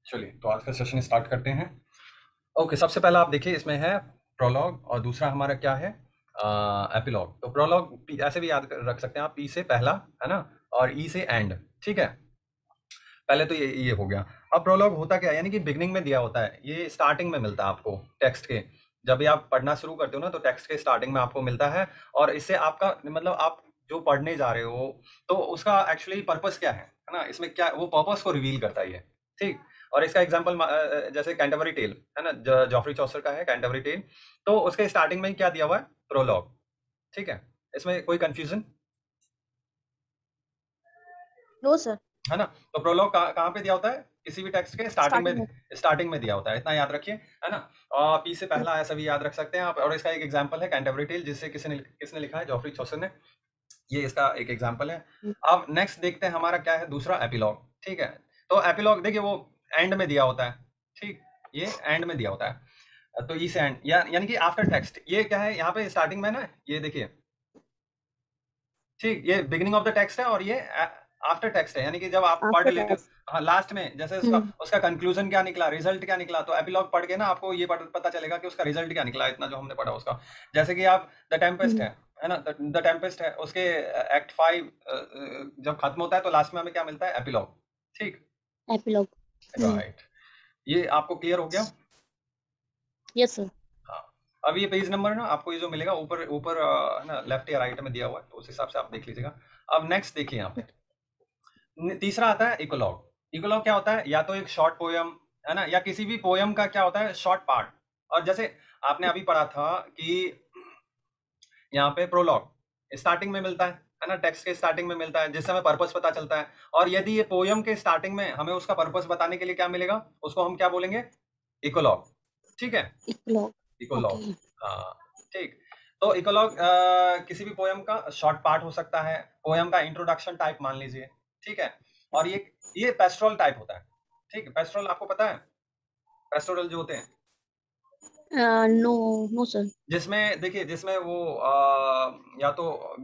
चलिए तो आज का सेशन स्टार्ट करते हैं। ओके, सबसे पहला आप देखिए इसमें है प्रोलॉग और दूसरा हमारा क्या है एपिलॉग। तो प्रोलॉग ऐसे भी याद रख सकते हैं आप, पी से पहला है ना, और ई से एंड। ठीक है, पहले तो ये हो गया। अब प्रोलॉग होता क्या है, यानी कि बिगनिंग में दिया होता है, ये स्टार्टिंग में मिलता है आपको टेक्स्ट के। जब भी आप पढ़ना शुरू करते हो ना तो टेक्स्ट के स्टार्टिंग में आपको मिलता है, और इससे आपका मतलब आप जो पढ़ने जा रहे हो तो उसका एक्चुअली पर्पस क्या है ना, इसमें क्या वो पर्पस को रिवील करता है ये। ठीक, और इसका एग्जांपल जैसे कैंटरबरी टेल है ना, जॉफरी चौसर का है कैंटरबरी टेल, तो उसके स्टार्टिंग में ही क्या दिया हुआ है, प्रोलॉग। ठीक है, इसमें कोई कंफ्यूजन नो सर। है ना। तो प्रोलॉग कहाँ पे दिया होता है, किसी भी टेक्स्ट के स्टार्टिंग स्टार्टिंग में। में, स्टार्टिंग में दिया होता है, इतना याद रखिए है ना। और पी से पहला ऐसा भी याद रख सकते हैं आप, और इसका एक एग्जांपल है कैंटरबरी टेल, जिससे किसने लिखा है, जॉफरी चौसर ने। ये इसका एक एग्जांपल है। अब नेक्स्ट देखते हैं हमारा क्या है, दूसरा एपिलॉग। ठीक है, तो एपिलॉग देखिए वो एंड में दिया होता है। ठीक, ये एंड में दिया होता है, तो ई से एंड यानी कि आफ्टर टेक्स्ट। ये क्या है यहाँ पे स्टार्टिंग में ना, ये देखिए। ठीक, ये बिगिनिंग ऑफ द टेक्स्ट है और ये आफ्टर टेक्स्ट है, यानी कि जब आप पढ़ आफ्टर लेते हो। टेस्ट। हाँ, लास्ट में जैसे उसका उसका कंक्लूजन क्या निकला, रिजल्ट क्या निकला, तो एपिलॉग पढ़ के ना आपको ये पता चलेगा कि उसका रिजल्ट क्या निकला, इतना जो हमने पढ़ा उसका। जैसे कि आप द टेम्पेस्ट है ना, द टेम्पेस्ट है, उसके एक्ट 5 जब खत्म होता है तो लास्ट में हमें क्या मिलता है, एपिलॉग। ठीक, एपिलॉग। राइट, ये आपको क्लियर हो गया। Yes sir. हाँ, अब ये पेज नंबर ना आपको ये जो मिलेगा ऊपर ऊपर है ना, लेफ्ट या राइट में दिया हुआ है, तो उस हिसाब से आप देख लीजिएगा। अब नेक्स्ट देखिए यहाँ पे तीसरा आता है इकोलॉग। इकोलॉग क्या होता है, या तो एक शॉर्ट पोयम है ना, या किसी भी पोयम का क्या होता है, शॉर्ट पार्ट। और जैसे आपने अभी पढ़ा था कि यहाँ पे प्रोलॉग स्टार्टिंग में मिलता है ना, टेक्स्ट के स्टार्टिंग में मिलता है, जिससे हमें पर्पस पता चलता है। और यदि ये पोयम के स्टार्टिंग में हमें उसका पर्पस बताने के लिए क्या मिलेगा, उसको हम क्या बोलेंगे, इकोलॉग। ठीक है, इकोलॉग। ओके। इकोलॉग। हाँ, ठीक। तो इकोलॉग किसी भी पोयम का शॉर्ट पार्ट हो सकता है, पोयम का इंट्रोडक्शन टाइप मान लीजिए। ठीक है, और ये पेस्टोरल टाइप होता है। ठीक, पेस्टोरल आपको पता है, पेस्टोरल जो होते हैं, नो। No sir. जिसमें देखिए जिसमें वो या तो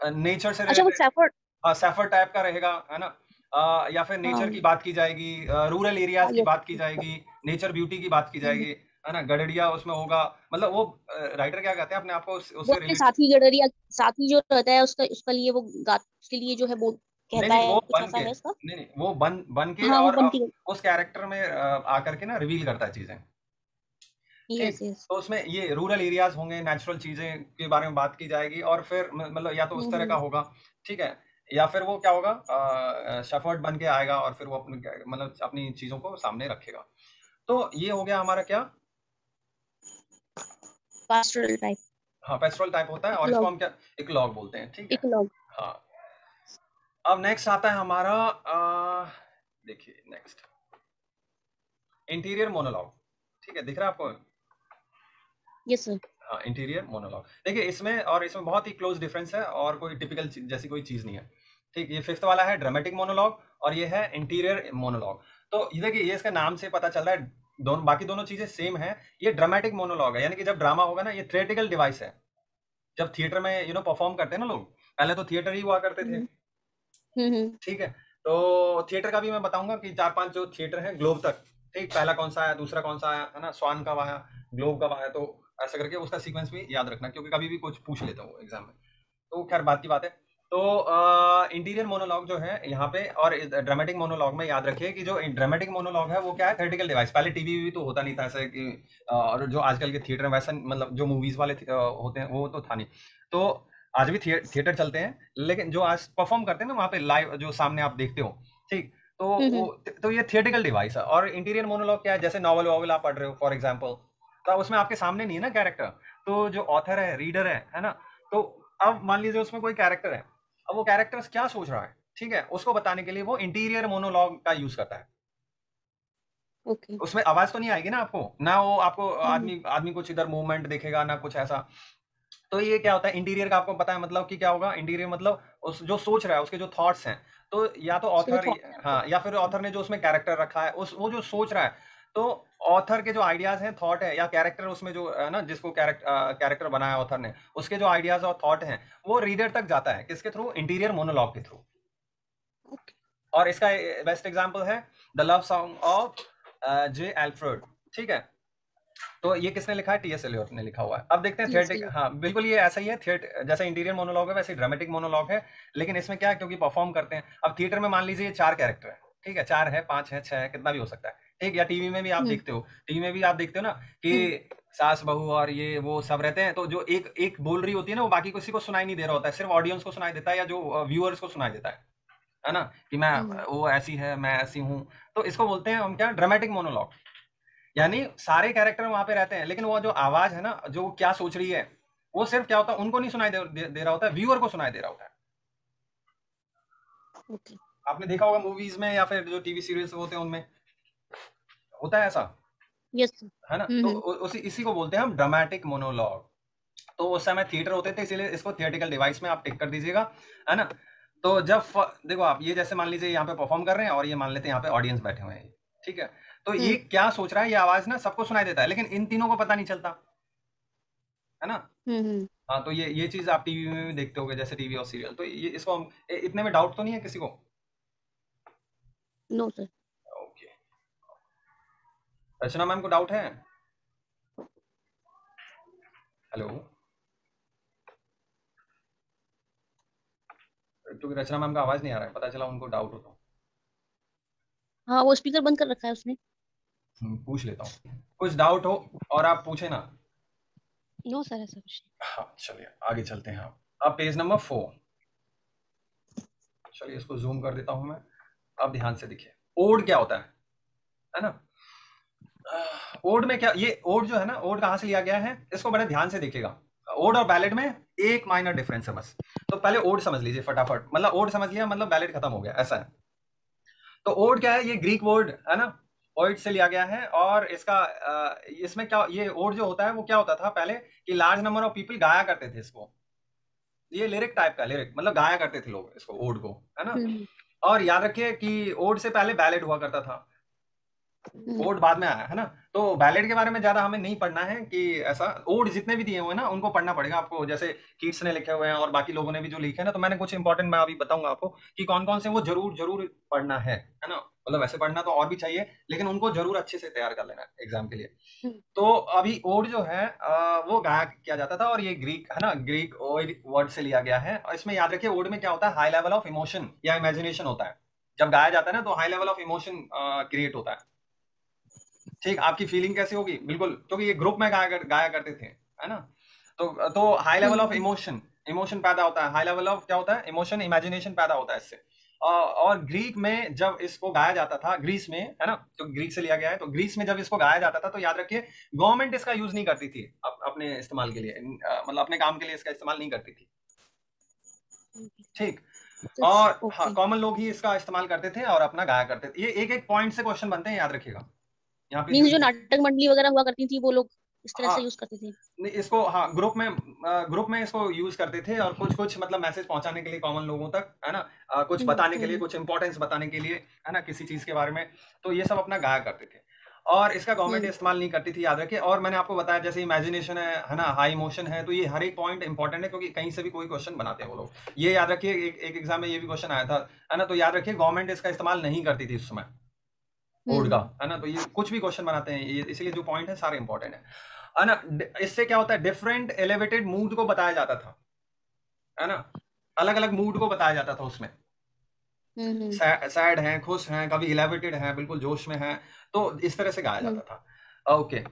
नेचर से अच्छा, वो रिलेटेड, सैफर्ड। सैफर टाइप का रहेगा है ना, या फिर नेचर की बात की जाएगी, रूरल एरियाज की बात की यस। जाएगी, नेचर ब्यूटी की बात की जाएगी है ना, गडरिया उसमें होगा। मतलब वो राइटर क्या कहते हैं अपने आप को वो उससे अपने रिलेटेड। साथी गडरिया, साथी जो रहता है उसका उसका लिए वो गा उसके लिए जो है वो नहीं कहता नहीं, है, वो कुछ बन ऐसा के, है उसका। नहीं नहीं, वो बन के हाँ, वो और बन के। उस कैरेक्टर में आकर के ना रिवील करता है चीजें। ठीक, यस यस। तो उसमें ये रूरल एरियाज होंगे, नेचुरल चीजें के बारे में बात की जाएगी, और फिर मतलब या तो उस तरह का होगा। ठीक है, या फिर वो क्या होगा, शेफर्ड बन के आएगा और फिर वो अपनी मतलब अपनी चीजों को सामने रखेगा। तो ये हो गया हमारा क्या, पास्टोरल टाइप। हाँ पेस्ट्रोल टाइप होता है, और इसको इकोलॉग। हम क्या इकलॉग बोलते हैं। ठीक है, इकोलॉग। हाँ। अब नेक्स्ट आता है हमारा देखिए नेक्स्ट इंटीरियर मोनोलॉग। ठीक है, दिख रहा है आपको। Yes sir. हाँ, इंटीरियर मोनोलॉग देखिए, इसमें और इसमें बहुत ही क्लोज डिफरेंस है, और कोई टिपिकल जैसी कोई चीज नहीं है। ठीक, ये फिफ्थ वाला है ड्रामेटिक मोनोलॉग, और ये है इंटीरियर मोनोलॉग। तो ये देखिए, ये इसके नाम से पता चल रहा है, दोनों बाकी दोनों चीजें सेम है। ये ड्रामेटिक मोनोलॉग है, यानी कि जब ड्रामा होगा ना, ये थिएट्रिकल डिवाइस है। जब थिएटर में परफॉर्म करते हैं ना लोग, पहले तो थिएटर ही हुआ करते थे। हम्म। ठीक है, तो थिएटर का भी मैं बताऊंगा कि 4-5 जो थिएटर हैं ग्लोब तक। ठीक, पहला कौन सा आया, दूसरा कौन सा आया है ना, स्वान कब आया, ग्लोब कब आया, तो ऐसा करके उसका सीक्वेंस भी याद रखना, क्योंकि कभी भी कुछ पूछ लेता हूँ एग्जाम में। तो खैर बात की बात है। तो इंटीरियर मोनोलॉग जो है यहाँ पे, और ड्रामेटिक मोनोलॉग में याद रखिए कि जो ड्रामेटिक मोनोलॉग है वो क्या है, थेटिकल डिवाइस। पहले टीवी भी तो होता नहीं था ऐसे कि और जो आजकल के थिएटर वैसा मतलब जो मूवीज वाले होते हैं वो तो था नहीं। तो आज भी थिएटर चलते हैं, लेकिन जो आज परफॉर्म करते हैं ना वहाँ पे लाइव जो सामने आप देखते हो। ठीक, तो वो तो ये थिएटिकल डिवाइस है। और इंटीरियर मोनोलॉग क्या है, जैसे नॉवल वॉवल आप पढ़ रहे हो फॉर एग्जाम्पल, तो उसमें आपके सामने नहीं है ना कैरेक्टर, तो जो ऑथर है, रीडर है ना, तो अब मान लीजिए उसमें कोई कैरेक्टर है, अब वो कैरेक्टर क्या सोच रहा है, ठीक है, उसको बताने के लिए वो इंटीरियर मोनोलॉग का यूज करता है। ओके। उसमें आवाज तो नहीं आएगी ना आपको, ना वो आपको आदमी आदमी कुछ इधर मूवमेंट दिखेगा ना कुछ ऐसा। तो ये क्या होता है इंटीरियर का, आपको पता है मतलब कि क्या होगा इंटीरियर, मतलब उस जो सोच रहा है उसके जो थॉट्स हैं। तो या तो उसके जो ऑथर, थॉट। हाँ, या फिर ऑथर ने जो उसमें कैरेक्टर रखा है उस वो जो सोच रहा है, तो ऑथर के जो आइडियाज हैं, थॉट है, या कैरेक्टर उसमें जो है ना, जिसको कैरेक्टर बनाया ऑथर ने, उसके जो आइडियाज और थॉट हैं, वो रीडर तक जाता है किसके थ्रू, इंटीरियर मोनोलॉग के थ्रू। ओके। और इसका बेस्ट एग्जांपल है the love song of J Alfred, ठीक है। तो ये किसने लिखा है? टीएस एलियट ने लिखा हुआ है। अब देखते हैं थिएटर, हाँ बिल्कुल ये ऐसा ही है, थिएटर जैसे इंटीरियर मोनोलॉग है वैसे ड्रामेटिक मोनोलॉग है, लेकिन इसमें क्या है, क्योंकि परफॉर्म करते हैं। अब थिएटर में मान लीजिए 4 कैरेक्टर है, ठीक है, 4 है, 5 है, 6 है, कितना भी हो सकता है, ठीक। या टीवी में भी आप देखते हो, टीवी में भी आप देखते हो ना कि सास बहू और ये वो सब रहते हैं, तो जो एक एक बोल रही होती है ना, वो बाकी किसी को सुनाई नहीं दे रहा होता है, सिर्फ ऑडियंस को सुनाई देता है या जो व्यूअर्स को सुनाई देता है ना, कि मैं वो ऐसी है, मैं ऐसी हूँ। तो इसको बोलते हैं हम क्या, ड्रामेटिक मोनोलॉग। यानी सारे कैरेक्टर वहां पे रहते हैं, लेकिन वो जो आवाज है ना, जो क्या सोच रही है, वो सिर्फ क्या होता है, उनको नहीं सुनाई दे रहा होता है, व्यूअर को सुनाई दे रहा होता है। आपने देखा होगा मूवीज में या फिर जो टीवी सीरियल्स होते हैं उनमें होता है ऐसा, यस है ना। तो उसी इसी को बोलते हैं हम ड्रामेटिक मोनोलॉग। तो उस समय थिएटर होते थे, इसीलिए इसको थिएटिकल डिवाइस में आप टिक कर दीजिएगा, है ना। तो जब देखो आप ये जैसे मान लीजिए यहाँ पे परफॉर्म कर रहे हैं और ये मान लेते हैं यहाँ पे ऑडियंस बैठे हुए हैं, ठीक है। तो ये क्या सोच रहा है, ये आवाज ना सबको सुनाई देता है, लेकिन इन तीनों को पता नहीं चलता, है ना। हाँ, तो ये चीज आप टीवी में भी देखते होगे, जैसे टीवी और सीरियल। तो ये इसको हम इतने में डाउट तो नहीं है किसी को? No sir. Okay, Rachna ma'am को डाउट है? हेलो, क्योंकि रचना मैम का आवाज नहीं आ रहा है, पता चला उनको डाउट हो तो। हाँ, वो स्पीकर बंद कर रखा है उसने। पूछ लेता हूँ, कुछ डाउट हो और आप पूछे ना। नो सर, ऐसा कुछ नहीं। हाँ चलिए आगे चलते हैं। अब पेज नंबर 4, चलिए इसको जूम कर देता हूं मैं। अब ध्यान से देखिए, ओड क्या होता है ना। ओड में क्या, ये ओड जो है ना, ओड कहां से लिया गया है, इसको बड़े ध्यान से देखिएगा। ओड और बैलेड में एक माइनर डिफरेंस है बस। तो पहले ओड समझ लीजिए फटाफट, मतलब ओड समझ लिया मतलब बैलेड खत्म हो गया, ऐसा है। तो ओड क्या है, ये ग्रीक वर्ड है ना, ओइड से लिया गया है। और इसका इसमें क्या, ये ओड जो होता है वो क्या होता था पहले, कि लार्ज नंबर ऑफ पीपल गाया करते थे इसको। ये लिरिक टाइप का, लिरिक मतलब गाया करते थे लोग इसको, ओड को, है ना। और याद रखिए कि ओड से पहले बैलेड हुआ करता था, ओड बाद में आया, है ना। तो बैलेड के बारे में ज्यादा हमें नहीं पढ़ना है, कि ऐसा ओड जितने भी दिए हुए हैं ना उनको पढ़ना पड़ेगा आपको, जैसे कीट्स ने लिखे हुए हैं और बाकी लोगों ने भी जो लिखे हैं ना। तो मैंने कुछ इंपॉर्टेंट मैं अभी बताऊंगा आपको कि कौन कौन से वो जरूर जरूर पढ़ना है ना। मतलब वैसे पढ़ना तो और भी चाहिए, लेकिन उनको जरूर अच्छे से तैयार कर लेना एग्जाम के लिए। तो अभी ओड जो है वो गाया किया जाता था, और ये ग्रीक है ना, ग्रीक ओड वर्ड से लिया गया है। और इसमें याद रखिए ओड में क्या होता है, हाई लेवल ऑफ इमोशन या इमेजिनेशन होता है। जब गाया जाता है ना तो high level of emotion create होता है, ठीक। आपकी फीलिंग कैसी होगी, बिल्कुल, क्योंकि ये ग्रुप में गाया करते थे, है ना। तो high level of emotion, emotion पैदा होता है। हाई लेवल ऑफ क्या होता है, इमोशन, इमेजिनेशन पैदा होता है इससे। और ग्रीक में जब इसको गाया जाता था, ग्रीस में, है ना, तो ग्रीक से लिया गया है, तो ग्रीस में जब इसको गाया जाता था तो याद रखिए गवर्नमेंट इसका यूज नहीं करती थी अपने इस्तेमाल के लिए, मतलब अपने काम के लिए इसका इस्तेमाल नहीं करती थी, ठीक। और हाँ, कॉमन लोग ही इसका इस्तेमाल करते थे और अपना गाया करते थे। ये एक एक पॉइंट से क्वेश्चन बनते हैं, याद रखिएगा। यहाँ पे जो नाटक मंडली वगैरह हुआ करती थी वो लोग इस तरह से यूज करते थे इसको, हाँ ग्रुप में इसको यूज करते थे, और कुछ कुछ मतलब मैसेज पहुंचाने के लिए कॉमन लोगों तक, है ना, कुछ बताने के लिए, कुछ इंपॉर्टेंस बताने के लिए, है ना, किसी चीज के बारे में। तो ये सब अपना गाया करते थे, और इसका गवर्नमेंट इस्तेमाल नहीं करती थी, याद रखिए। और मैंने आपको बताया जैसे इमेजिनेशन है ना, हाई इमोशन है, तो ये हर एक पॉइंट इंपॉर्टेंट है, क्योंकि कहीं से भी कोई क्वेश्चन बनाते हैं वो लोग। ये याद रखिए, एक एग्जाम में ये भी क्वेश्चन आया था, है ना। तो याद रखिए गवर्नमेंट इसका इस्तेमाल नहीं करती थी उस समय, ओड का, है ना। तो ये कुछ भी क्वेश्चन बनाते हैं ये, इसलिए जो पॉइंट है सारे इंपॉर्टेंट है ना। इससे क्या होता है, डिफरेंट एलिवेटेड मूड को बताया जाता था, है ना। अलग अलग मूड को बताया जाता था उसमें, सैड है, खुश है, कभी एलिवेटेड है, बिल्कुल जोश में है। तो इस तरह से गाया जाता था। ओके,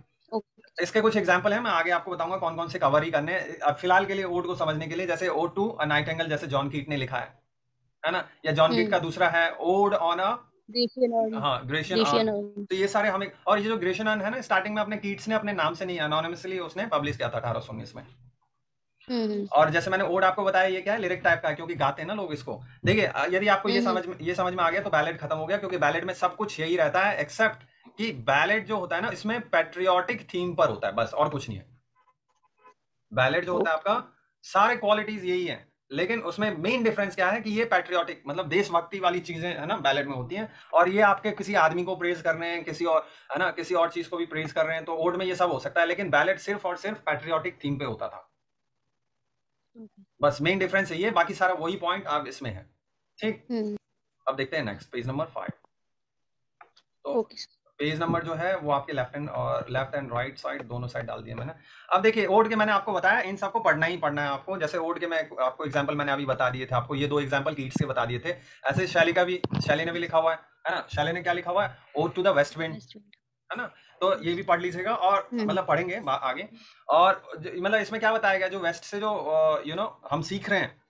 इसके कुछ एग्जांपल है, मैं आगे आपको बताऊंगा कौन कौन से कवर ही करने। अब फिलहाल के लिए ओड को समझने के लिए, जैसे ode to a nightingale, जैसे जॉन कीट ने लिखा है ना। या जॉन कीट का दूसरा है ओड ऑन अ, हाँ, ग्रेशियन अर्न। तो ये सारे हमें, और ये जो ग्रेशियन अर्न है ना, स्टार्टिंग में अपने कीट्स ने अपने नाम से नहीं, एनोनिमसली उसने पब्लिश किया था 1819 में। और जैसे मैंने ओड आपको बताया, ये क्या है, लिरिक टाइप का है, क्योंकि गाते हैं ना लोग इसको। देखिए यदि आपको ये समझ में आ गया तो बैलेड खत्म हो गया, क्योंकि बैलेड में सब कुछ यही रहता है, एक्सेप्ट कि बैलेड जो होता है ना, इसमें पैट्रियोटिक थीम पर होता है, बस और कुछ नहीं है। बैलेड जो होता है आपका, सारे क्वालिटीज यही है, लेकिन उसमें मेन डिफरेंस क्या है कि ये पैट्रियोटिक मतलब देशभक्ति वाली चीजें, है ना, बैलेड में होती हैं। और ये आपके किसी आदमी को प्रेज कर रहे हैं, किसी और, है ना, किसी और चीज को भी प्रेज कर रहे हैं, तो ओड में ये सब हो सकता है, लेकिन बैलेड सिर्फ और सिर्फ पैट्रियोटिक थीम पे होता था। बस मेन डिफरेंस है ये, बाकी सारा वही पॉइंट आप इसमें है, ठीक। अब देखते हैं नेक्स्ट पेज नंबर 5। तो ओके सर। पेज नंबर जो है वो आपके लेफ्ट एंड राइट साइड दोनों साइड डाल दिए मैंने। अब देखिए ओड के मैंने आपको बताया इन सबको पढ़ना ही पढ़ना है आपको। जैसे ओड के मैं आपको एग्जांपल मैंने अभी बता दिए थे, आपको ये 2 एग्जांपल कीट्स के बता दिए थे। ऐसे शैली ने भी लिखा हुआ है ना। शैली ने क्या लिखा हुआ है? Ode to the west wind, है ना। तो ये भी पढ़ लीजिएगा और मतलब पढ़ेंगे आगे। और मतलब इसमें क्या बताया गया, जो वेस्ट से जो हम सीख रहे हैं,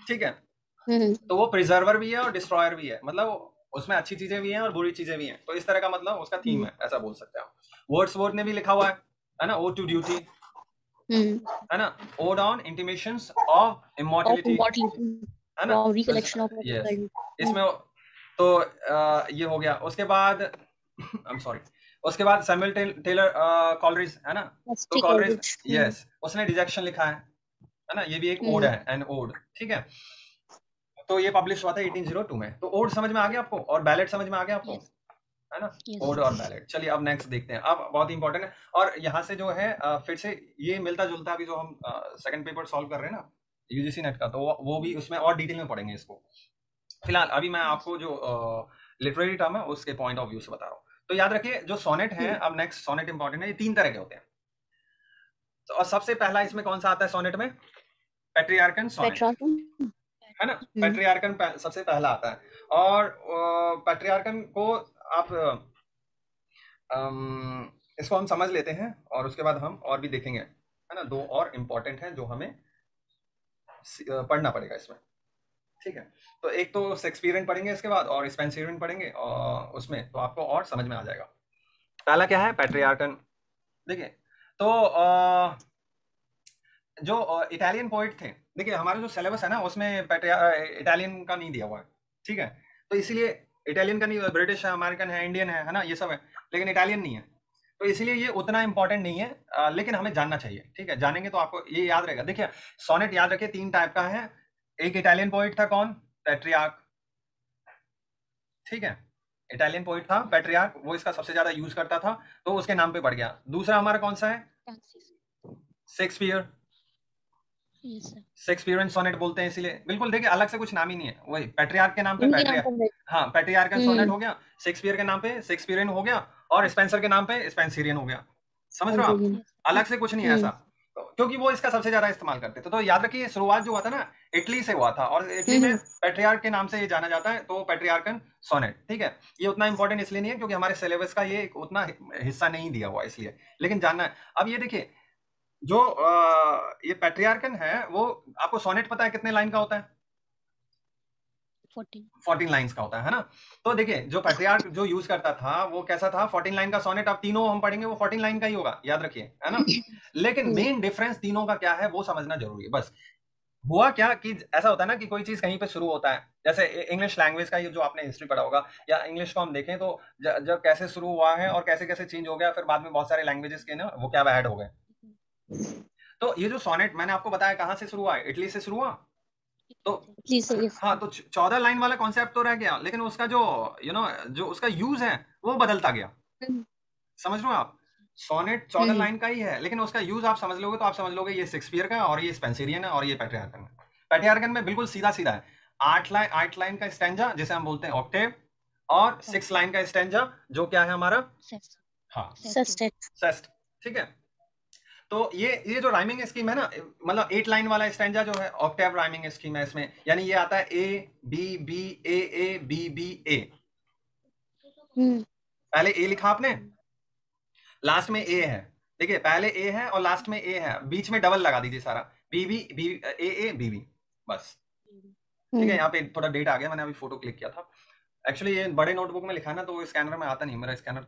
ठीक है, तो वो प्रिजर्वर भी है और डिस्ट्रॉयर भी है। मतलब उसमें अच्छी चीजें भी हैं और बुरी चीजें भी हैं। तो इस तरह का मतलब उसका थीम है, ऐसा बोल सकते हैं आप। वर्ड्सवर्थ ने भी लिखा हुआ है ना, ओड टू ड्यूटी, है ना, odd on intimations of immortality, है ना। यस, इसमें तो ये हो गया। उसके बाद आई एम सॉरी, उसके बाद सैमुअल टेलर कॉलरिज, है ना। तो कॉलरिज, यस, उसने डिजेक्शन लिखा है ना। ये भी एक ओड है, एन ओड, ठीक है। तो ये पब्लिश हुआ था 1802 में। तो ओड समझ में आ गया आपको और बैलेट समझ में आ गया आपको, है ना। ओड और बैलेट। चलिए अब नेक्स्ट देखते हैं। अब बहुत इंपॉर्टेंट है और यहाँ से जो है फिर से ये मिलता जुलता अभी जो हम सेकंड पेपर सॉल्व कर रहे हैं ना यूजीसी नेट का, तो वो भी उसमें और डिटेल में पढ़ेंगे इसको। फिलहाल अभी मैं आपको जो लिटरेरी टर्म है उसके पॉइंट ऑफ व्यू से बता रहा हूँ। तो याद रखिए जो सोनेट है, अब नेक्स्ट सोनेट इंपॉर्टेंट है। ये 3 तरह के होते हैं। तो और सबसे पहला इसमें कौन सा आता है सोनेट में? पेट्रियार्कन सोनेट, है ना। पेट्रियार्कन सबसे पहला आता है। और पेट्रियार्कन को आप इसको हम समझ लेते हैं और उसके बाद हम और भी देखेंगे, है ना। 2 और इम्पोर्टेंट है जो हमें पढ़ना पड़ेगा इसमें, ठीक है। तो एक तो शेक्सपियरियन पढ़ेंगे इसके बाद, और स्पेंसरियन पढ़ेंगे और उसमें तो आपको और समझ में आ जाएगा। पहला क्या है? पेट्रियार्कन। देखिए तो जो इटालियन पोइट थे, देखिए हमारा जो सिलेबस है ना उसमें इटालियन का नहीं दिया हुआ है, ठीक है। तो इसीलिए इटालियन का नहीं, ब्रिटिश है, अमेरिकन है, इंडियन है ना, ये सब है, लेकिन इटालियन नहीं है। तो इसलिए ये उतना इंपॉर्टेंट नहीं है, लेकिन हमें जानना चाहिए, ठीक है। जानेंगे तो आपको ये याद रहेगा। देखिए सोनेट याद रखिए 3 टाइप का है। एक इटालियन पोइट था, कौन? पेट्रियार्क, ठीक है। इटालियन पोइट था पेट्रियार्क, वो इसका सबसे ज्यादा यूज करता था तो उसके नाम पे बढ़ गया। दूसरा हमारा कौन सा है? शेक्सपियर, शेक्सपियरियन सोनेट बोलते हैं इसीलिए। बिल्कुल, देखिए अलग से कुछ नाम ही नहीं है, वही पेट्रियार्क के नाम पे पेट्रियार्क, हाँ पेट्रियार्कन सोनेट हो गया। शेक्सपियर के नाम पे शेक्सपियरियन हो गया और स्पेंसर के नाम पे स्पेंसरियन हो गया। समझ रहे हो आप? अलग से कुछ नहीं है ऐसा, क्योंकि वो इसका सबसे ज्यादा इस्तेमाल करते थे। तो याद रखिए शुरुआत जो हुआ था ना इटली से हुआ था, और इटली में पेट्रियार्क के नाम से ये जाना जाता है, तो पेट्रियार्कन सोनेट, ठीक है। ये उतना इंपॉर्टेंट इसलिए नहीं है क्योंकि हमारे सिलेबस का ये उतना हिस्सा नहीं दिया हुआ इसलिए, लेकिन जानना है। अब ये देखिए जो ये पेट्रियार्कन है वो आपको सोनेट पता है कितने लाइन का होता है? 14 लाइंस का होता है ना। तो देखिए जो पेट्रियार्क जो यूज करता था वो कैसा था? 14 लाइन का सोनेट। अब तीनों हम पढ़ेंगे वो 14 लाइन का ही होगा, याद रखिए, है ना। लेकिन मेन डिफरेंस तीनों का क्या है वो समझना जरूरी है। बस हुआ क्या कि ऐसा होता है ना कि कोई चीज कहीं पे शुरू होता है, जैसे इंग्लिश लैंग्वेज का ये जो आपने हिस्ट्री पढ़ा होगा, या इंग्लिश को हम देखें तो जब कैसे शुरू हुआ है और कैसे कैसे चेंज हो गया, फिर बाद में बहुत सारे लैंग्वेजेस के ना वो क्या ऐड हो गए। तो ये जो सोनेट मैंने आपको बताया कहाँ से शुरू हुआ है? इटली से शुरू हुआ। तो हाँ, तो 14 लाइन वाला कॉन्सेप्ट तो रह गया, लेकिन उसका जो जो उसका यूज है वो बदलता गया। समझ रहे हो आप? सोनेट 14 लाइन का ही है, लेकिन उसका यूज आप समझ लोगे तो आप समझ लोगे ये शेक्सपियर का और ये स्पेंसरियन है और ये पेट्रियार्कन है। पेट्रियार्कन में बिल्कुल सीधा सीधा है। 8 लाइन का स्टैंजा जिसे हम बोलते हैं ऑक्टेव, और 6 लाइन का स्टैंजा जो क्या है हमारा? हाँ, सेस्ट, ठीक है। तो ये जो राइमिंग स्कीम है ना, मतलब 8 लाइन वाला स्टैंजा जो है ऑक्टेव राइमिंग स्कीम है इसमें, यानी ये आता है A B B A B B A. पहले ए लिखा आपने, लास्ट में ए है। देखिए पहले ए है और लास्ट में ए है, बीच में डबल लगा दीजिए सारा, B B B A B B, बस, ठीक है। यहाँ पे थोड़ा डेट आ गया, मैंने अभी फोटो क्लिक किया था। एक्चुअली ये बड़े नोटबुक में लिखा है ना, तो स्कैनर में आता नहीं, मेरा स्कैनर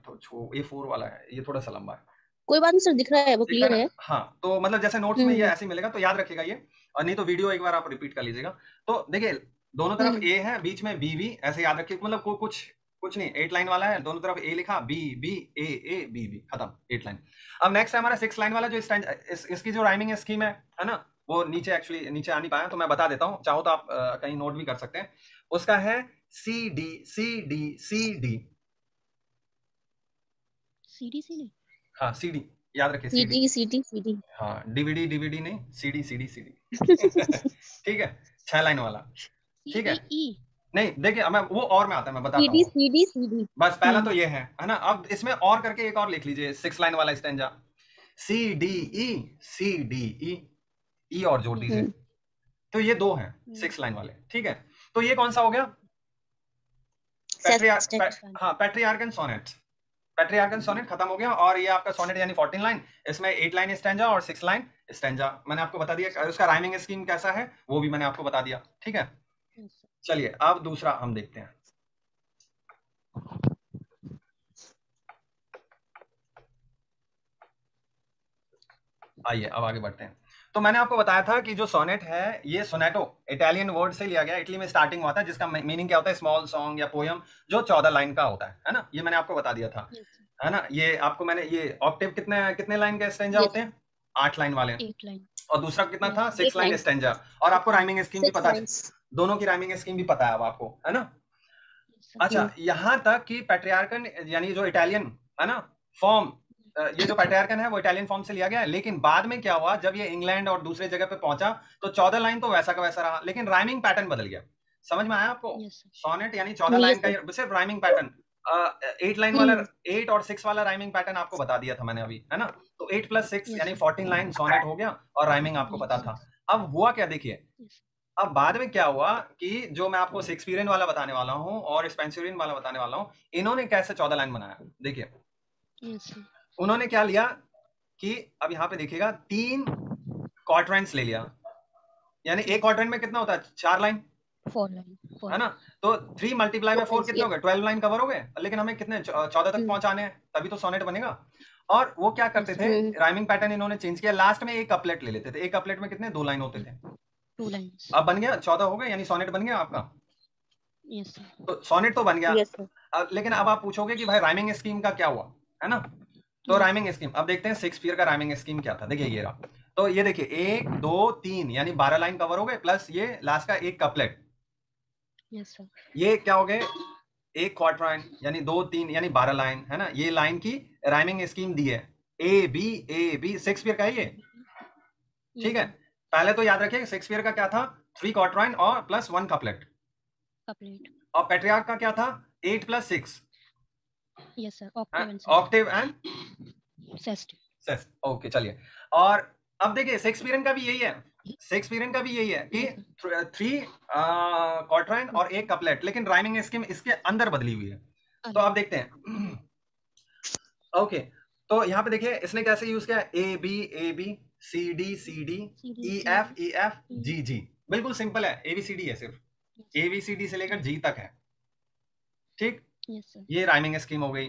A4 वाला है, ये थोड़ा सा लंबा है। कोई बात नहीं सर, दिख रहा है, वो क्लियर है। हाँ, तो मतलब जैसे नोट्स में ये ऐसे मिलेगा तो याद रखिएगा ये, और नहीं तो वीडियो एक बार आप रिपीट कर लीजिएगा। तो देखिए दोनों तरफ ए है, बीच में बी बी, ऐसे याद रखिए। मतलब कुछ नहीं, 8 लाइन वाला है, दोनों तरफ ए लिखा, B B A B B, खत्म, 8 लाइन। अब नेक्स्ट है हमारा 6 लाइन वाला जो इसकी जो राइमिंग स्कीम है ना, वो नीचे एक्चुअली नीचे आ नहीं पाया, तो मैं बता देता हूँ, चाहो तो आप कहीं नोट भी कर सकते हैं। उसका है C D C D C D, हाँ सी डी, याद रखिए CD हाँ, डीवीडी नहीं, सीडी सीडी सीडी ठीक है, 6 लाइन वाला, ठीक है। नहीं देखिए, मैं वो और में आता है, मैं बताता CD हूँ। CD CD। बस पहला तो ये है ना। अब इसमें और करके एक और लिख लीजिए, 6 लाइन वाला stanza, C D E, C D E, E और जोड़ दीजिए। तो ये दो हैं 6 लाइन वाले, ठीक है। तो ये कौन सा हो गया? हाँ, पेट्रियार्कन सोनेट। पेट्रियार्कन सोनेट खत्म हो गया, और ये आपका सोनेट यानी 14 लाइन, इसमें 8 लाइन स्टैंजा और 6 लाइन स्टैंजा मैंने आपको बता दिया। उसका राइमिंग स्कीम कैसा है वो भी मैंने आपको बता दिया, ठीक है। चलिए अब दूसरा हम देखते हैं। आइए अब आगे बढ़ते हैं। तो मैंने आपको बताया था कि जो सोनेट है ये सोनेटो इटालियन वर्ड से लिया गया, इटली में स्टार्टिंग हुआ था, जिसका मीनिंग क्या होता है? स्मॉल सॉन्ग या पोयम जो 14 लाइन का होता है ना। ये मैंने आपको बता दिया था, है ना। ये आपको मैंने ये ऑक्टेव कितने कितने लाइन के स्टैंजा होते हैं? 8 लाइन वाले। 8 लाइन। और दूसरा कितना था? 6 लाइन लाइन। स्टैंजा। और आपको राइमिंग स्कीम भी 6 पता है, लाइन्स। दोनों की राइमिंग स्कीम भी पता है अब आपको, है ना। अच्छा, यहाँ तक कि पेट्रियार्कन यानी जो इटालियन है ना फॉर्म, ये जो पेट्रियार्कन है वो इटालियन फॉर्म से लिया गया है। लेकिन बाद में क्या हुआ, जब ये इंग्लैंड और दूसरे जगह पे पहुंचा तो 14 लाइन तो वैसा का वैसा रहा, लेकिन राइमिंग पैटर्न बदल गया। समझ में आया आपको? सोनेट यानी 14 लाइन का सिर्फ राइमिंग पैटर्न, 8 लाइन वाला, 8 और 6 वाला राइमिंग पैटर्न आपको बता दिया था मैंने अभी, है ना। तो 8 + 6 यानी 14 लाइन सोनेट हो गया, और राइमिंग आपको पता था। अब हुआ क्या देखिए, अब बाद में क्या हुआ कि जो मैं आपको शेक्सपियरियन वाला बताने वाला हूँ और स्पेंसरियन वाला बताने वाला हूँ, इन्होंने कैसे 14 लाइन बनाया देखिए। उन्होंने क्या लिया कि अब यहाँ पे देखिएगा 3 क्वाड्रेंट्स ले लिया, यानी एक क्वाड्रेंट में कितना होता है? 4 लाइन, 4 लाइन है ना। तो 3 × 4 कितने हो गए? 12 लाइन कवर हो गए, लेकिन हमें कितने 14 तक पहुंचाने हैं, तभी तो सोनेट बनेगा। और वो क्या करते थे, राइमिंग पैटर्न इन्होंने चेंज किया, लास्ट में एक कपलेट ले लेते थे। एक कपलेट में कितने? 2 लाइन होते थे। 2 लाइन्स। अब बन गया 14 हो गए, यानी सोनेट बन गया आपका। Yes sir. तो सोनेट तो बन गया। Yes sir. लेकिन अब आप पूछोगे कि भाई राइमिंग स्कीम का क्या हुआ, है ना। तो राइमिंग स्कीम अब देखते हैं शेक्सपियर का राइमिंग स्कीम क्या था। देखिए ये रहा। तो ये देखिए 1 2 3 यानी 12 लाइन कवर हो गए, प्लस ये लास्ट का एक कपलेट। Yes sir. ये क्या हो गए? एक क्वार्टराइन यानी 2 3 यानी 12 लाइन, है ना। ये लाइन की राइमिंग स्कीम दी है, ए बी शेक्सपियर का ये, ठीक है। पहले तो याद रखिए शेक्सपियर का क्या था? 3 क्वार्टराइन और प्लस 1 कपलेट। और पेट्रियार्क का क्या था? 8 + 6। Yes sir. Octave and sestet. Okay चलिए। और अब देखिए शेक्सपियरियन का भी यही है, शेक्सपियरियन का भी यही है कि 3 क्वार्टराइन और एक कपलेट, लेकिन राइमिंग स्कीम इसके अंदर बदली हुई है। तो आप देखते हैं। ओके, तो यहाँ पे देखिए इसने कैसे यूज किया? A B C D E F G. बिल्कुल सिंपल है, ABCD है, सिर्फ ABCD से लेकर G तक है, ठीक। ये राइमिंग स्कीम हो गई।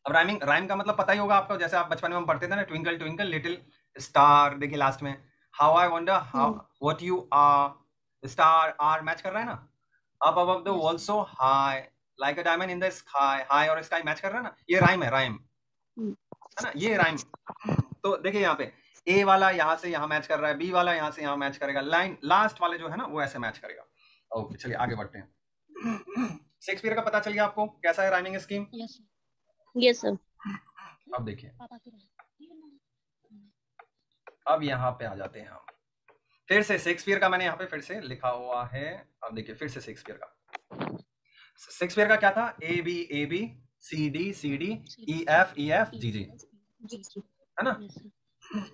अब राइम का मतलब पता ही होगा आपको, जैसे आप बचपन में हम पढ़ते थे ना, ट्विंकल ट्विंकल लिटिल स्टार। देखिए लास्ट में how I wonder how what you are, star are match कर रहा है ना, up above the world so high like a diamond in the sky. High और स्काई मैच कर रहा है ना, ये राइम है, राइम है ना, ये राइम। तो देखिए यहाँ पे ए वाला यहाँ से यहाँ मैच कर रहा है, बी वाला यहाँ से यहाँ मैच करेगा, लाइन लास्ट वाले जो है ना वो ऐसे मैच करेगा। ओके चलिए आगे बढ़ते हैं। शेक्सपियर का पता चल गया आपको कैसा है राइमिंग स्कीम? Yes sir. अब देखिए, अब यहाँ पे आ जाते हैं हम फिर से। शेक्सपियर का मैंने यहाँ पे फिर से लिखा हुआ है। अब देखिए फिर से शेक्सपियर का क्या था? A B C D E F G, है ना।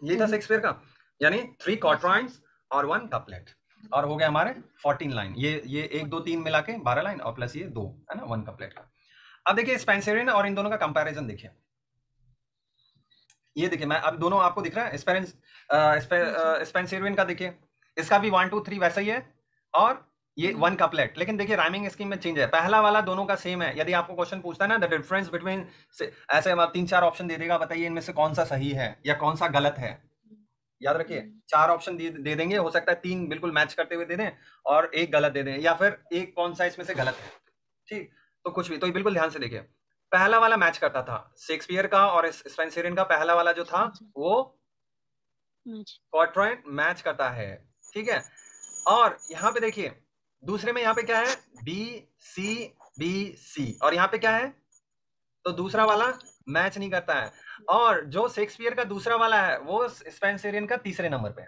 ये था शेक्सपियर का, यानी 3 क्वार्टराइन्स और 1 कपलेट, और हो गया हमारे 14 लाइन। ये 1 2 3 मिला के 12 लाइन, और प्लस ये 2, है ना, 1 कपलेट का। अब देखिए स्पेंसरियन और इन दोनों का कंपैरिजन देखिए। ये देखिए, मैं अब दोनों आपको दिख रहा है। स्पेंसरियन का देखिए, इसका भी 1 2 3 वैसा ही है, और ये 1 कपलेट, लेकिन देखिए राइमिंग स्कीम में चेंज है। पहला वाला दोनों का सेम है। यदि आपको क्वेश्चन पूछता है ना द डिफरेंस बिटवीन, ऐसे हम 3-4 ऑप्शन दे देगा, बताइए इनमें से कौन सा सही है या कौन सा गलत है। याद रखिए 4 ऑप्शन दे देंगे, हो सकता है 3 बिल्कुल मैच करते हुए दे दें और एक गलत दे दें, या फिर एक कौन सा इसमें से गलत है, ठीक। तो कुछ भी, तो बिल्कुल ध्यान से देखिए। पहला वाला मैच करता था शेक्सपियर का और स्पेंसरियन का। पहला वाला जो था वो क्वार्टराइन मैच करता है, ठीक है। और यहाँ पे देखिए दूसरे में, यहाँ पे क्या है? बी सी, और यहाँ पे क्या है? तो दूसरा वाला मैच नहीं करता है। और जो शेक्सपियर का दूसरा वाला है वो स्पेंसरियन का तीसरे नंबर पे है।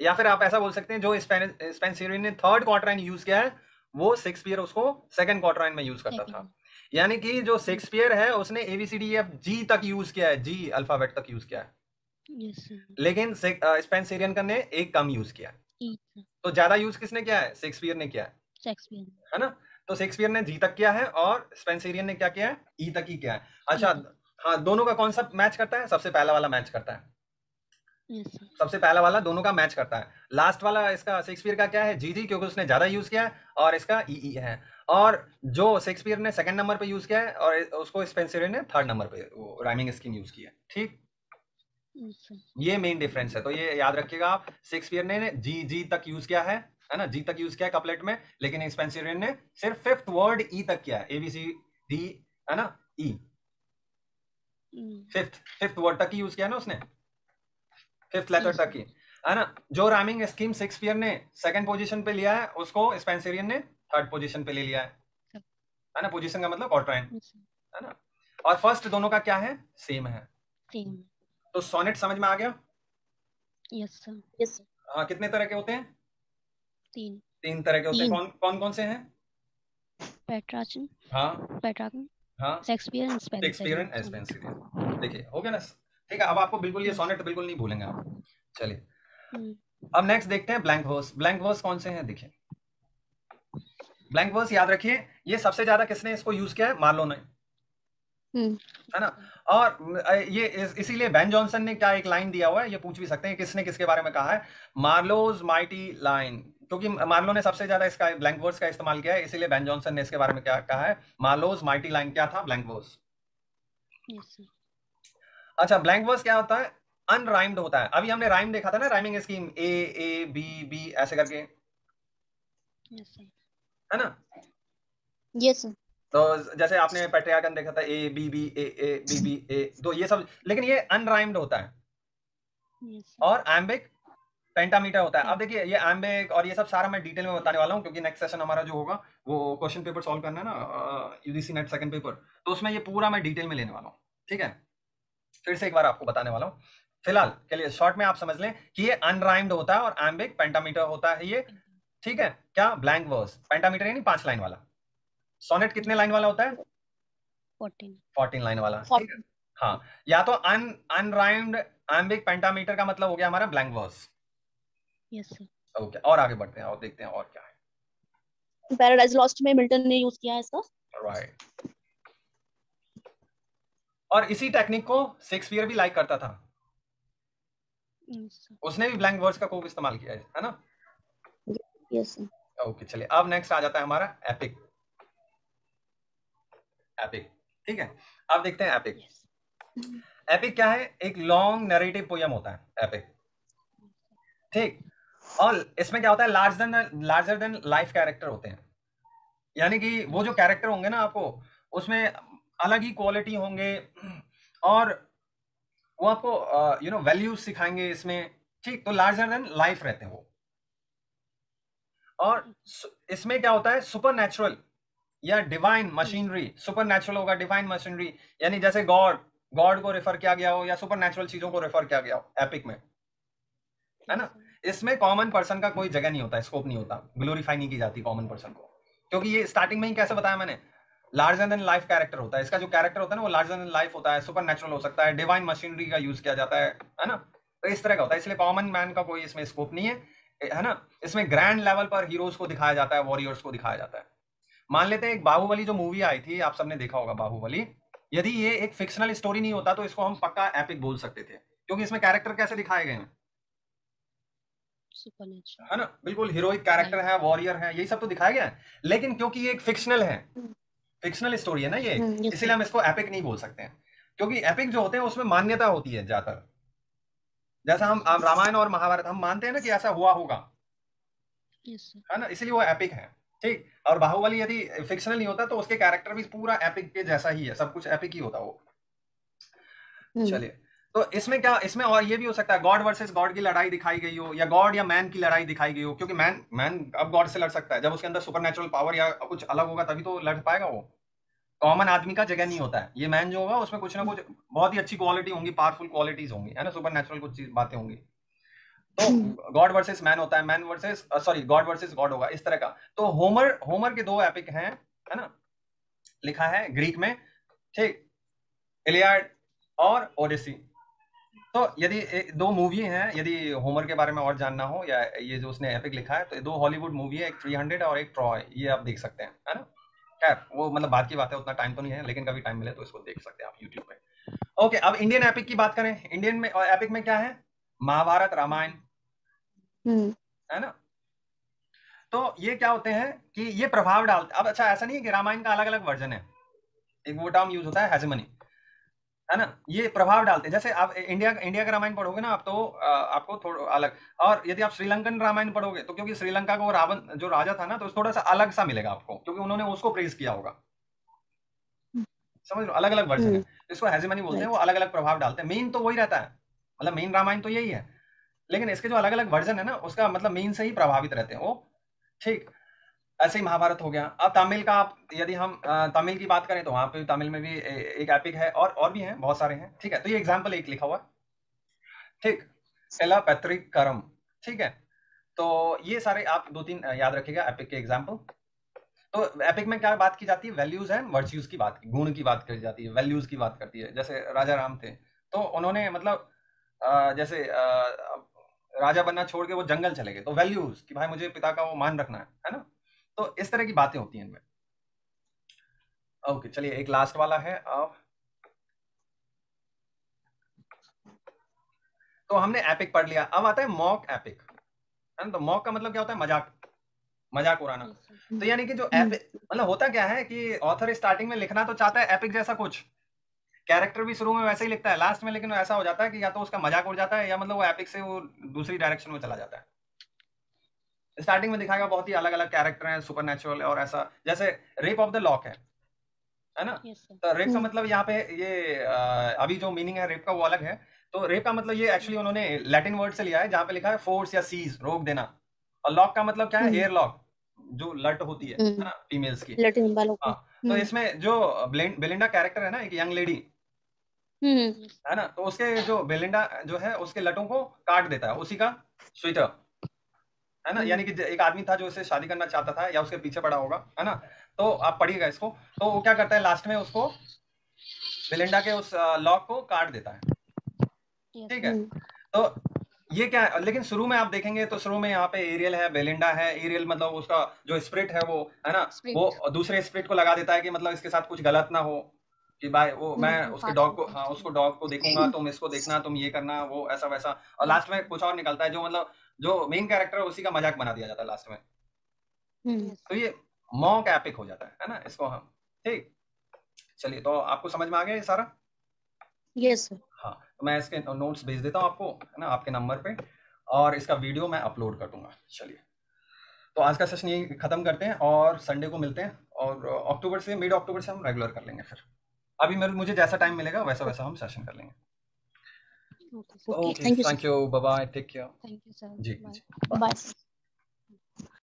या फिर आप ऐसा बोल सकते हैं जो स्पेंसरियन ने थर्ड क्वार्टराइन यूज किया है वो शेक्सपियर उसको सेकंड क्वार्टराइन में यूज करता था। यानी कि जो शेक्सपियर है उसने ABCDEF G तक यूज किया है, G अल्फाबेट तक यूज किया है, लेकिन स्पेंसरियन का ने एक कम यूज किया है। तो ज्यादा यूज किसने किया है? शेक्सपियर ने किया है ना। तो शेक्सपियर ने G तक किया है और स्पेंसरियन ने क्या किया है? E तक ही किया है। अच्छा हाँ, दोनों का कौन सा मैच करता है? सबसे पहला वाला मैच करता है, सबसे पहला वाला दोनों का मैच करता है। लास्ट वाला इसका शेक्सपियर का क्या है? जी, क्योंकि उसने ज्यादा यूज किया है, और इसका ई है। और जो शेक्सपियर ने सेकंड नंबर पे यूज किया है और उसको स्पेंसरियन ने थर्ड नंबर पे वो राइमिंग स्कीम यूज की है। ठीक, ये मेन डिफरेंस है। तो ये याद रखिएगा आप, शेक्सपियर ने जी तक यूज किया है ना, जी तक यूज किया है कपलेट में, लेकिन स्पेंसरियन ने सिर्फ फिफ्थ वर्ड ई तक किया है, ABCD है ना, ई फिफ्थ वर्ड तक ही यूज किया है ना उसने, फिफ्थ लेटर तक ही, है ना। जो राइमिंग स्कीम शेक्सपियर ने सेकंड पोजीशन पे लिया है उसको स्पेंसरियन ने थर्ड पोजीशन पे ले लिया है ना। पोजीशन का मतलब क्वार्टराइन, है ना। और फर्स्ट दोनों का क्या है? सेम है। तो सोनेट समझ में आ गया? Yes sir. हाँ, कितने तरह के होते हैं? 3 तरह के होते हैं। कौन कौन से हैं? पेट्रार्चन, हाँ हाँ, शेक्सपियर एंड स्पेंसरियन। देखिए हो गया ना, ठीक है। अब आपको बिल्कुल ये सोनेट बिल्कुल नहीं भूलेंगे आप। चलिए अब नेक्स्ट देखते हैं ब्लैंक वर्स। ब्लैंक वर्स कौन से हैं? देखिए ब्लैंक वर्स याद रखिए, ये सबसे ज्यादा किसने इसको यूज किया है? मार्लो ने, है ना। और ये इसीलिए बेन जॉनसन ने क्या एक लाइन दिया हुआ है, ये पूछ भी सकते हैं किसने किसके बारे में कहा है, मार्लोज माइटी लाइन, क्योंकि मार्लो ने सबसे ज्यादा इसका ब्लैंक वर्स का इस्तेमाल किया है, इसीलिए बेन जॉनसन ने इसके बारे में क्या कहा है, मार्लोज माइटी लाइन। क्या था? Blank verse. अच्छा, ब्लैंक वर्स क्या होता है? अनराइम्ड होता है। अभी हमने राइम देखा था ना, rhyming scheme A B B ऐसे करके, है ना। Yes sir. तो जैसे आपने पेट्रियागन देखा था, A B B A B B A, तो ये सब, लेकिन ये अनराइम्ड होता है। और एम्बिक पेंटामीटर होता है। अब देखिए ये एम्बिक और ये सब सारा मैं डिटेल में बताने वाला हूँ, क्योंकि नेक्स्ट सेशन हमारा जो होगा वो क्वेश्चन पेपर सॉल्व करना है ना, UGC नेट सेकंड पेपर, तो उसमें ये पूरा मैं डिटेल में लेने वाला हूँ। ठीक है, फिर से एक बार आपको बताने वाला हूँ। फिलहाल के लिए शॉर्ट में आप समझ लें कि ये अनराइम्ड होता है और एम्बिक पेंटामीटर होता है ये। ठीक है, क्या? Blank verse. पेंटामीटर यानी 5 लाइन वाला। सोनेट कितने लाइन वाला होता है? 14 लाइन वाला। ठीक है, हाँ। या तो अनराइम्ड एम्बिक पेंटामीटर का मतलब हो गया हमारा blank verse. Yes sir. Okay, और आगे बढ़ते हैं और देखते हैं और क्या है। पैराडाइज लॉस्ट में मिल्टन ने यूज किया है इसका। राइट। और इसी टेक्निक को शेक्सपियर भी लाइक करता था, उसने भी ब्लैंक वर्स का खूब इस्तेमाल किया है ना। Yes sir. ओके, चलिए अब नेक्स्ट आ जाता है हमारा एपिक। एपिक, ठीक है। अब देखते हैं एपिक। एपिक क्या है? एक लॉन्ग नैरेटिव पोयम होता है एपिक। ठीक, और इसमें क्या होता है? लार्जर देन लाइफ कैरेक्टर होते हैं, यानी कि वो जो कैरेक्टर होंगे ना आपको उसमें अलग ही क्वालिटी होंगे, और वो आपको वैल्यूज सिखाएंगे इसमें। ठीक, तो लार्जर देन लाइफ रहते हैं वो। और इसमें क्या होता है? सुपर नेचुरल या डिवाइन मशीनरी। सुपर नेचुरल होगा, डिवाइन मशीनरी, यानी जैसे गॉड को रेफर किया गया हो या सुपर नेचुरल चीजों को रेफर किया गया हो एपिक में, है ना। इसमें कॉमन पर्सन का कोई जगह नहीं होता, स्कोप नहीं होता, ग्लोरीफाई नहीं की जाती कॉमन पर्सन को, क्योंकि ये स्टार्टिंग में ही कैसे बताया मैंने, लार्जर देन लाइफ कैरेक्टर होता है। इसका जो कैरेक्टर होता है ना वो लार्जर देन लाइफ होता है, सुपर नेचुरल हो सकता है, डिवाइन मशीनरी का यूज किया जाता है ना। तो इस तरह का होता है, इसलिए कॉमन मैन का कोई इसमें स्कोप नहीं है ना। इसमें ग्रैंड लेवल पर हीरोज को दिखाया जाता है, वॉरियर्स को दिखाया जाता है। मान लेते हैं एक बाहुबली जो मूवी आई थी, आप सबने देखा होगा बाहुबली, यदि ये एक फिक्शनल स्टोरी नहीं होता तो इसको हम पक्का एपिक बोल सकते थे, क्योंकि इसमें कैरेक्टर कैसे दिखाए गए हैं, है ना, बिल्कुल हीरोइक कैरेक्टर है, वॉरियर है, यही सब तो दिखाया गया है। लेकिन क्योंकि ये एक फिक्शनल है, फिक्शनल स्टोरी है ना ये, इसलिए हम इसको एपिक नहीं बोल सकते हैं, क्योंकि एपिक जो होते हैं उसमें मान्यता होती है ज्यादातर। जैसा हम रामायण और महाभारत हम मानते हैं ना कि ऐसा हुआ होगा, है ना, इसलिए वो एपिक है। ठीक, और बाहुबली यदि फिक्शनल नहीं होता तो उसके कैरेक्टर भी पूरा एपिक के जैसा ही है, सब कुछ एपिक ही होता वो। चलिए, तो इसमें क्या, इसमें और ये भी हो सकता है गॉड वर्सेस गॉड की लड़ाई दिखाई गई हो, या गॉड या मैन की लड़ाई दिखाई गई हो, क्योंकि मैन अब गॉड से लड़ सकता है, जब उसके अंदर सुपर नेचुरल पावर या कुछ अलग होगा तभी तो लड़ पाएगा वो। कॉमन आदमी का जगह नहीं होता है, ये मैन जो होगा उसमें कुछ ना कुछ बहुत ही अच्छी क्वालिटी होंगी, पावरफुल क्वालिटीज होंगी, है ना, सुपर नेचुरल कुछ बातें होंगी। तो गॉड वर्सेस मैन होता है, man versus sorry God versus God होगा, इस तरह का। तो होमर के 2 एपिक हैं, है ना, लिखा है ग्रीक में, ठीक, इलियाड और ओडिसी। तो यदि 2 मूवी हैं, यदि होमर के बारे में और जानना हो या ये जो उसने एपिक लिखा है, तो ये 2 हॉलीवुड मूवी है, एक 300 और एक ट्रॉय, ये आप देख सकते हैं, है ना। खैर वो मतलब बात की बात है, उतना टाइम तो नहीं है, लेकिन कभी टाइम मिले तो इसको देख सकते हैं आप यूट्यूब पे। ओके, अब इंडियन एपिक की बात करें। इंडियन में एपिक में क्या है, महाभारत, रामायण, है ना। तो ये क्या होते हैं कि ये प्रभाव डालते, अब अच्छा ऐसा नहीं है कि रामायण का अलग अलग वर्जन है, एक वो टर्म यूज होता है हेजेमनी, है ना। ये प्रभाव डालते हैं, जैसे आप इंडिया का रामायण पढ़ोगे ना आप, तो आपको थोड़ा अलग, और यदि आप श्रीलंकन रामायण पढ़ोगे तो क्योंकि श्रीलंका का वो रावण जो राजा था ना, तो थोड़ा सा अलग सा मिलेगा आपको, क्योंकि उन्होंने उसको प्रेज किया होगा, समझ लो, अलग अलग वर्जन है, इसको हेजेमनी बोलते हैं। वो अलग अलग प्रभाव डालते हैं, मेन तो वही रहता है, मतलब मेन रामायण तो यही है, लेकिन इसके जो अलग अलग वर्जन है ना, उसका मतलब मेन से ही प्रभावित रहते हैं वो, ठीक। ऐसे ही महाभारत हो गया। अब तमिल का आप, यदि हम तमिल की बात करें तो वहां पे तमिल में भी एक एपिक है, और भी हैं, बहुत सारे हैं, ठीक है। तो ये एग्जाम्पल एक लिखा हुआ, ठीक, एला पैत्रिक करम, ठीक है। तो ये सारे आप 2-3 याद रखिएगा एपिक के एग्जाम्पल। तो एपिक में क्या बात की जाती है, वैल्यूज एंड वर्च्यूज की बात, गुण की बात करी जाती है, वैल्यूज की बात करती है। जैसे राजा राम थे, तो उन्होंने मतलब जैसे राजा बनना छोड़ के वो जंगल चले गए, तो वैल्यूज कि भाई मुझे पिता का वो मान रखना है ना। तो इस तरह की बातें होती हैं इनमें। ओके, चलिए एक लास्ट वाला है अब। तो हमने एपिक पढ़ लिया, अब आता है मॉक एपिक, है ना। तो मॉक का मतलब क्या होता है, मजाक उड़ाना। तो यानी कि जो एपिक मतलब होता क्या है कि ऑथर स्टार्टिंग में लिखना तो चाहता है एपिक जैसा कुछ, कैरेक्टर भी शुरू में वैसे ही लिखता है, लास्ट में लेकिन ऐसा हो जाता है कि या तो उसका मजाक उड़ जाता है, या मतलब वो एपिक से वो दूसरी डायरेक्शन में चला जाता है। स्टार्टिंग में दिखाएगा बहुत ही अलग अलग कैरेक्टर हैं, सुपरनेचुरल और ऐसा, जैसे रेप ऑफ द लॉक है ना। तो रेप का मतलब यहाँ पे ये अभी जो मीनिंग है रेप का वो अलग है। तो रेप का मतलब ये एक्चुअली उन्होंने लैटिन वर्ड से लिया है, जहाँ पे लिखा है फोर्स या सीज, रोक देना। और लॉक का मतलब क्या है, एयर लॉक, जो लट होती है ना, फीमेल्स की। लटिन वालों हाँ, को। तो इसमें जो बेलिंडा कैरेक्टर है ना, एक यंग लेडी, है ना, तो उसके जो बेलिंडा जो है उसके लटों को काट देता है, उसी का स्वेटर, है ना। यानी कि एक आदमी था जो उससे शादी करना चाहता था, या उसके पीछे पड़ा होगा, है ना। तो आप पढ़िएगा इसको, तो वो क्या करता है लास्ट में उसको, बेलिंडा के उस लॉक को काट देता है, ठीक है। तो ये क्या है, लेकिन शुरू में आप देखेंगे तो शुरू में यहाँ पे एरियल है, बेलिंडा है। एरियल मतलब उसका जो स्पिरिट है वो, है ना, वो दूसरे स्पिरिट को लगा देता है कि मतलब इसके साथ कुछ गलत ना हो, कि भाई वो मैं उसके डॉग को, हाँ उसको डॉग को देखूंगा, तुम इसको देखना, तुम ये करना, वो ऐसा वैसा। और लास्ट में कुछ और निकलता है, जो मतलब जो मेन कैरेक्टर है उसी का मजाक बना दिया जाता है लास्ट में। तो ये मॉक एपिक हो जाता है ना इसको हम, ठीक। चलिए, तो आपको समझ में आ गया ये सारा? Yes sir. हाँ, तो मैं इसके नोट्स भेज देता हूँ आपको, है ना, आपके नंबर पे, और इसका वीडियो मैं अपलोड कर दूंगा। चलिए, तो आज का सेशन यही खत्म करते हैं, और संडे को मिलते हैं, और अक्टूबर से, मिड अक्टूबर से हम रेगुलर कर लेंगे फिर। अभी मुझे जैसा टाइम मिलेगा वैसा वैसा हम सेशन कर लेंगे। Okay, okay, thank you thank sir. You, bye bye, take care. Thank you sir, जी बाय। जी, बाय। बाय।